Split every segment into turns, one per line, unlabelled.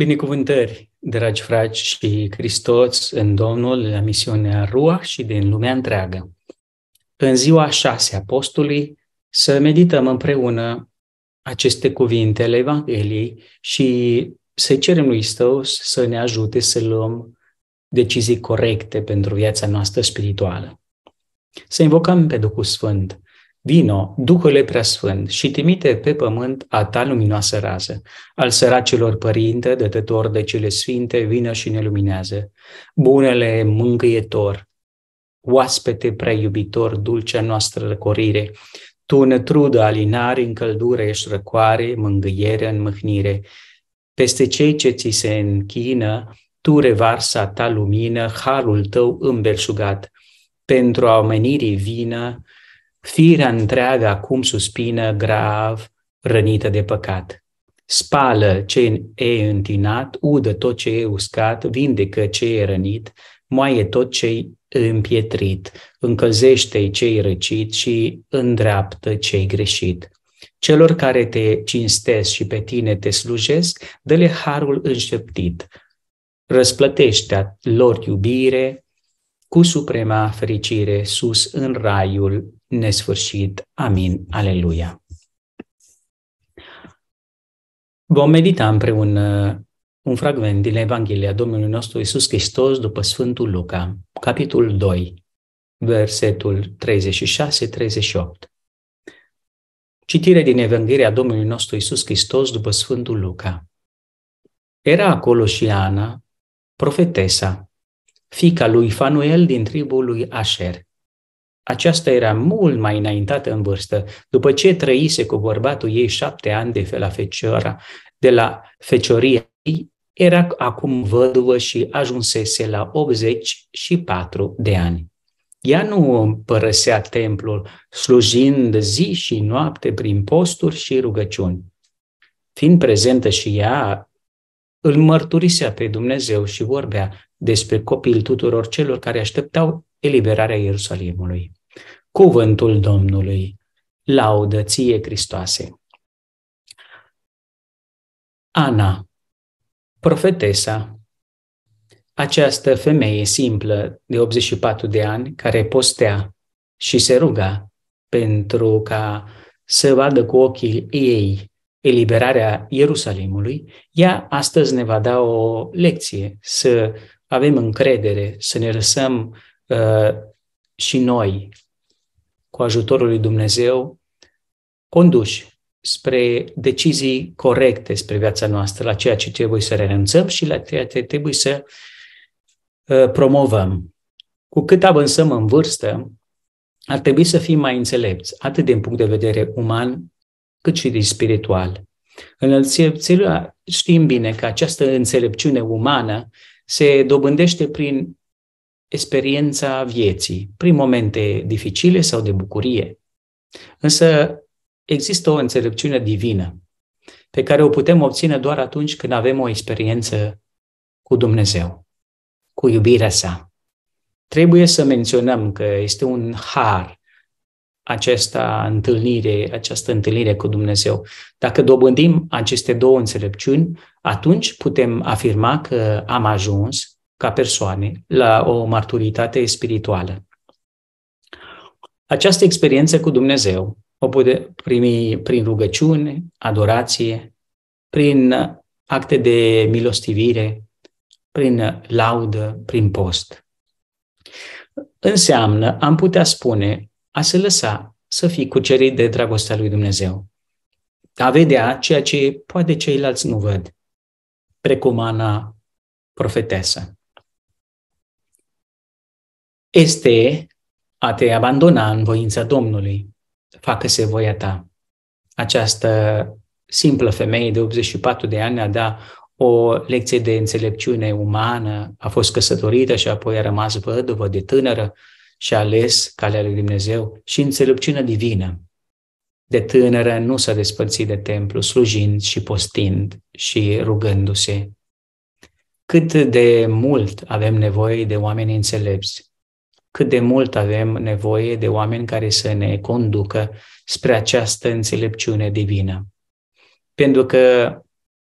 Binecuvântări, dragi frați și Hristos în Domnul, la misiunea Ruach și din lumea întreagă. În ziua 6 a postului să medităm împreună aceste cuvinte ale Evangheliei și să cerem lui Hristos să ne ajute să luăm decizii corecte pentru viața noastră spirituală. Să invocăm pe Duhul Sfânt. Vino, Duhule Preasfânt, și trimite pe pământ a ta luminoasă rază. Al săracilor părinte, dătător de cele sfinte, vină și ne luminează. Bunele mângâietor, oaspete prea iubitor, dulcea noastră răcorire, tu nătrudă alinare în căldură ești răcoare, mângâiere în mâhnire. Peste cei ce ți se închină, tu revarsă a ta lumină, harul tău îmbelșugat. Pentru a omenirii vină, firea întreagă acum suspină, grav, rănită de păcat. Spală ce e întinat, udă tot ce e uscat, vindecă ce e rănit, moaie tot ce e împietrit, încălzește ce e răcit și îndreaptă ce e greșit. Celor care te cinstesc și pe tine te slujesc, dă-le harul înșeptit. Răsplătește lor iubire cu suprema fericire sus în raiul nesfârșit. Amin. Aleluia. Vom medita împreună un fragment din Evanghelia Domnului nostru Iisus Hristos după Sfântul Luca, capitolul 2, versetul 36-38. Citire din Evanghelia Domnului nostru Iisus Hristos după Sfântul Luca. Era acolo și Ana, profetesa, fiica lui Fanuel din tribul lui Așer. Aceasta era mult mai înaintată în vârstă, după ce trăise cu bărbatul ei 7 ani de la feciorie, era acum văduvă și ajunsese la 84 de ani. Ea nu părăsea templul, slujind zi și noapte prin posturi și rugăciuni. Fiind prezentă și ea, îl mărturisea pe Dumnezeu și vorbea despre copil tuturor celor care așteptau eliberarea Ierusalimului. Cuvântul Domnului. Laudă ție, Hristoase! Ana, profetesa, această femeie simplă de 84 de ani care postea și se ruga pentru ca să vadă cu ochii ei eliberarea Ierusalimului, ea astăzi ne va da o lecție, să avem încredere, să ne lăsăm și noi, cu ajutorul lui Dumnezeu, conduși spre decizii corecte spre viața noastră, la ceea ce trebuie să renunțăm și la ceea ce trebuie să promovăm. Cu cât avansăm în vârstă, ar trebui să fim mai înțelepți, atât din punct de vedere uman, cât și din spiritual. Știm bine că această înțelepciune umană se dobândește prin experiența vieții, prin momente dificile sau de bucurie. Însă există o înțelepciune divină pe care o putem obține doar atunci când avem o experiență cu Dumnezeu, cu iubirea sa. Trebuie să menționăm că este un har această întâlnire cu Dumnezeu. Dacă dobândim aceste două înțelepciuni, atunci putem afirma că am ajuns ca persoane la o maturitate spirituală. Această experiență cu Dumnezeu o putem primi prin rugăciune, adorație, prin acte de milostivire, prin laudă, prin post. Înseamnă, am putea spune, a se lăsa să fii cucerit de dragostea lui Dumnezeu, a vedea ceea ce poate ceilalți nu văd, precum Ana profetesă. Este a te abandona în voința Domnului, facă-se voia ta. Această simplă femeie de 84 de ani a dat o lecție de înțelepciune umană, a fost căsătorită și apoi a rămas văduvă de tânără și a ales calea lui Dumnezeu și înțelepciune divină. De tânără nu s-a despărțit de templu, slujind și postind și rugându-se. Cât de mult avem nevoie de oameni înțelepți, cât de mult avem nevoie de oameni care să ne conducă spre această înțelepciune divină. Pentru că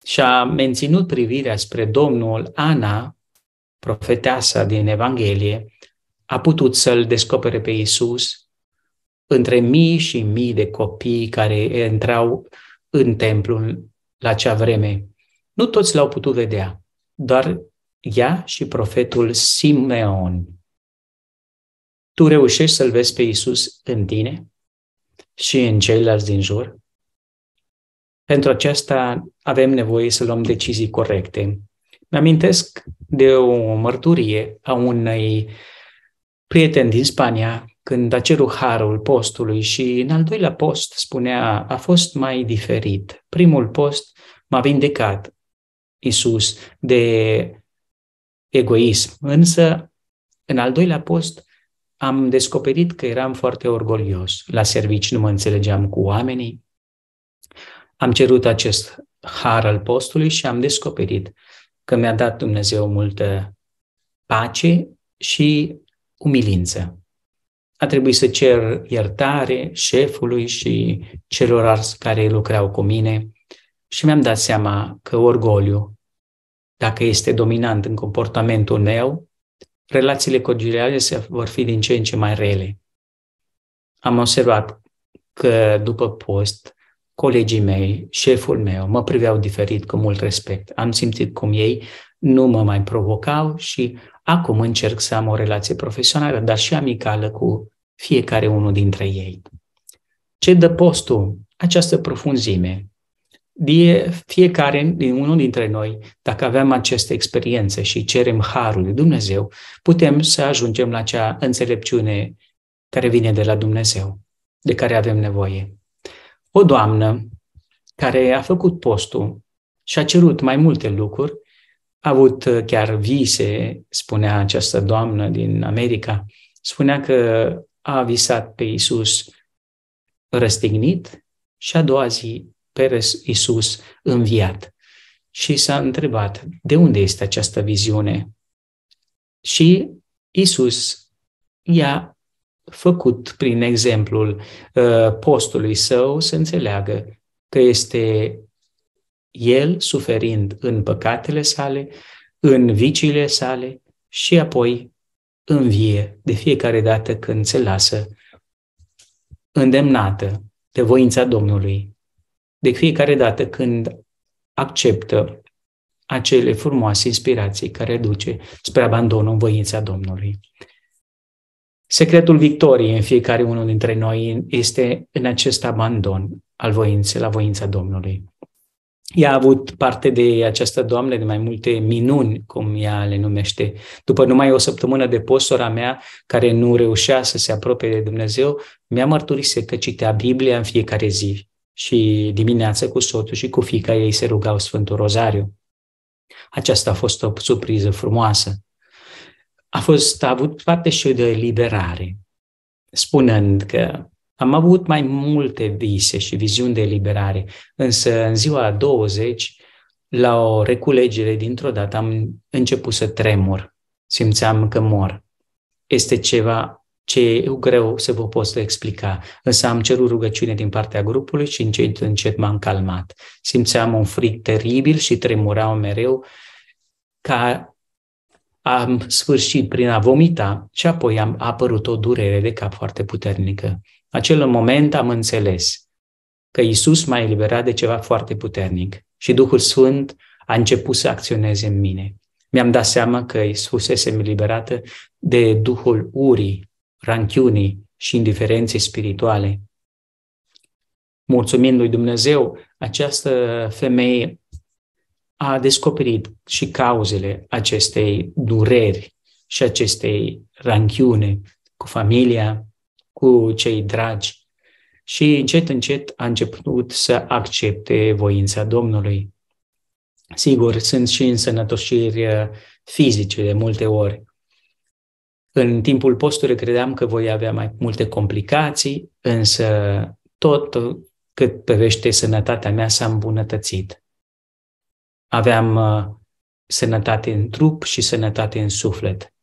și-a menținut privirea spre Domnul, Ana, profeteasa din Evanghelie, a putut să-L descopere pe Iisus între mii și mii de copii care intrau în templu la acea vreme. Nu toți l-au putut vedea, doar ea și profetul Simeon. Tu reușești să-L vezi pe Iisus în tine și în ceilalți din jur? Pentru aceasta avem nevoie să luăm decizii corecte. Mi-amintesc de o mărturie a unei prieteni din Spania când a cerut harul postului și în al doilea post spunea, a fost mai diferit. Primul post m-a vindecat Iisus de egoism, însă în al doilea post am descoperit că eram foarte orgolios. La servici nu mă înțelegeam cu oamenii. Am cerut acest har al postului și am descoperit că mi-a dat Dumnezeu multă pace și umilință. A trebuit să cer iertare șefului și celorlalți care lucrau cu mine și mi-am dat seama că orgoliu, dacă este dominant în comportamentul meu, relațiile conjugale vor fi din ce în ce mai rele. Am observat că după post, colegii mei, șeful meu, mă priveau diferit cu mult respect. Am simțit cum ei nu mă mai provocau și acum încerc să am o relație profesională, dar și amicală cu fiecare unul dintre ei. Ce dă postul? Această profunzime. Fiecare din unul dintre noi, dacă avem aceste experiențe și cerem harul lui Dumnezeu, putem să ajungem la acea înțelepciune care vine de la Dumnezeu, de care avem nevoie. O doamnă care a făcut postul și a cerut mai multe lucruri, a avut chiar vise, spunea această doamnă din America, spunea că a visat pe Iisus răstignit și a doua zi pe Iisus înviat. Și s-a întrebat, de unde este această viziune? Și Iisus i-a făcut prin exemplul postului său să înțeleagă că este El suferind în păcatele sale, în viciile sale și apoi învie de fiecare dată când se lasă îndemnată de voința Domnului, de fiecare dată când acceptă acele frumoase inspirații care duce spre abandonul în voința Domnului. Secretul victoriei în fiecare unul dintre noi este în acest abandon al voinței la voința Domnului. Ea a avut parte de această doamnă de mai multe minuni, cum ea le numește. După numai o săptămână de post, sora mea, care nu reușea să se apropie de Dumnezeu, mi-a mărturisit că citea Biblia în fiecare zi și dimineața cu soțul și cu fiica ei se rugau Sfântul Rozariu. Aceasta a fost o surpriză frumoasă. A avut parte și de eliberare, spunând că am avut mai multe vise și viziuni de eliberare, însă în ziua 20, la o reculegere, dintr-o dată am început să tremur. Simțeam că mor. Este ceva ce e greu să vă pot explica, însă am cerut rugăciune din partea grupului și încet m-am calmat. Simțeam un fric teribil și tremurau mereu, ca am sfârșit prin a vomita și apoi a apărut o durere de cap foarte puternică. Acel moment am înțeles că Iisus m-a eliberat de ceva foarte puternic și Duhul Sfânt a început să acționeze în mine. Mi-am dat seama că fusesem eliberată de duhul urii, ranchiunii și indiferenței spirituale. Mulțumind lui Dumnezeu, această femeie a descoperit și cauzele acestei dureri și acestei ranchiune cu familia, cu cei dragi și încet a început să accepte voința Domnului. Sigur, sunt și însănătoșiri fizice de multe ori. În timpul postului credeam că voi avea mai multe complicații, însă tot cât privește sănătatea mea s-a îmbunătățit. Aveam sănătate în trup și sănătate în suflet.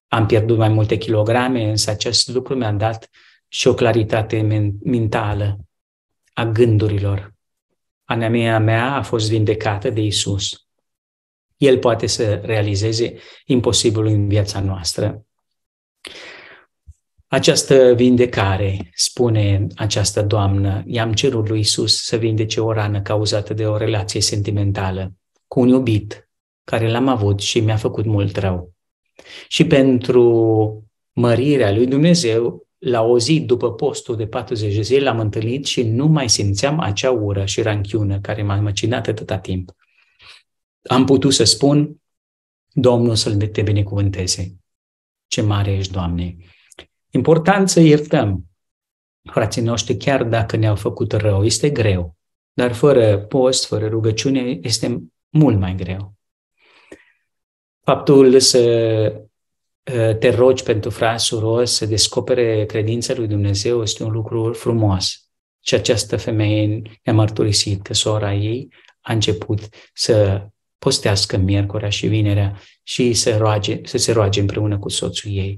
Am pierdut mai multe kilograme, însă acest lucru mi-a dat și o claritate mentală a gândurilor. anemia mea a fost vindecată de Isus. El poate să realizeze imposibilul în viața noastră. Această vindecare, spune această doamnă, i-am cerut lui Isus să vindece o rană cauzată de o relație sentimentală cu un iubit care l-am avut și mi-a făcut mult rău. Și pentru mărirea lui Dumnezeu, la o zi după postul de 40 de zile, l-am întâlnit și nu mai simțeam acea ură și ranchiună care m-a măcinat atâta timp. Am putut să spun, Domnul să te binecuvânteze. Ce mare ești, Doamne! Important să iertăm frații noștri, chiar dacă ne-au făcut rău. Este greu, dar fără post, fără rugăciune, este mult mai greu. Faptul să te rogi pentru frați, surori, să descopere credința lui Dumnezeu este un lucru frumos. Și această femeie ne-a mărturisit că sora ei a început să postească miercurea și vinerea și să se roage împreună cu soțul ei.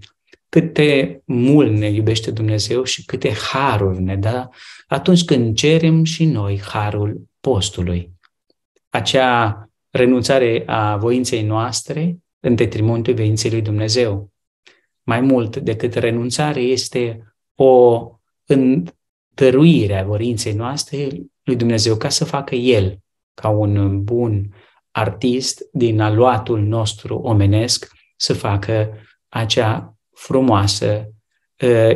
Câte mult ne iubește Dumnezeu și câte haruri ne dă atunci când cerem și noi harul postului. Acea renunțare a voinței noastre în detrimentul voinței lui Dumnezeu. Mai mult decât renunțare este o întăruire a voinței noastre lui Dumnezeu ca să facă El, ca un bun artist din aluatul nostru omenesc, să facă acea frumoasă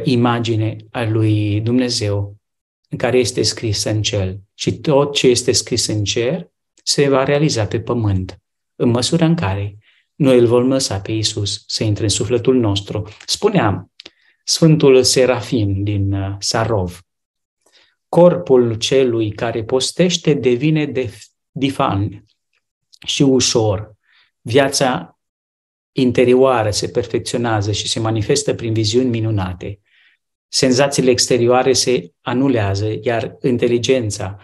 imagine a lui Dumnezeu în care este scrisă în cer. Și tot ce este scris în cer se va realiza pe pământ, în măsura în care noi îl vom lăsa pe Iisus să intre în sufletul nostru. Spuneam, Sfântul Serafim din Sarov, corpul celui care postește devine difan și ușor. Viața interioară se perfecționează și se manifestă prin viziuni minunate. Senzațiile exterioare se anulează, iar inteligența,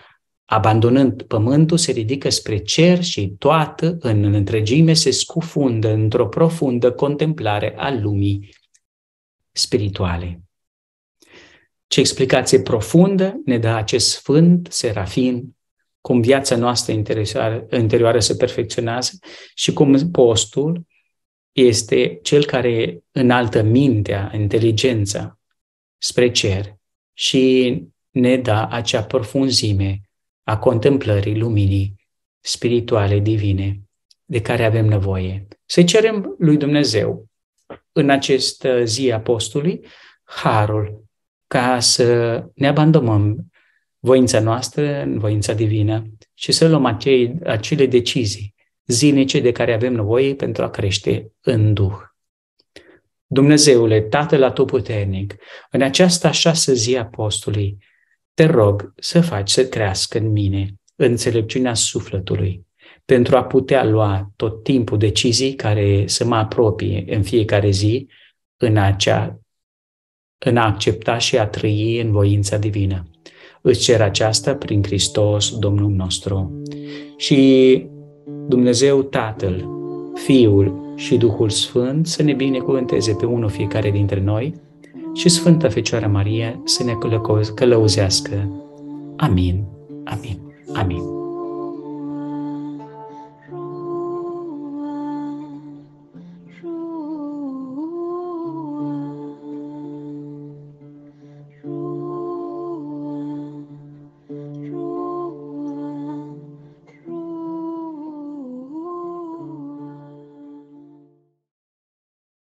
abandonând pământul, se ridică spre cer și toată în întregime se scufundă într-o profundă contemplare a lumii spirituale. Ce explicație profundă ne dă acest sfânt serafin, cum viața noastră interioară se perfecționează și cum postul este cel care înaltă mintea, inteligența spre cer și ne dă acea profunzime a contemplării luminii spirituale divine de care avem nevoie. Să cerem lui Dumnezeu în această zi a postului harul ca să ne abandonăm voința noastră în voința divină și să luăm acele decizii zilnice de care avem nevoie pentru a crește în Duh. Dumnezeule, Tatăl Atotputernic, în această 6 zi a postului, te rog să faci să crească în mine înțelepciunea sufletului, pentru a putea lua tot timpul decizii care să mă apropie în fiecare zi în a accepta și a trăi în voința divină. Îți cer aceasta prin Hristos, Domnul nostru. Și Dumnezeu Tatăl, Fiul și Duhul Sfânt să ne binecuvânteze pe unul fiecare dintre noi și Sfânta Fecioară Maria să ne călăuzească. Amin. Amin. Amin.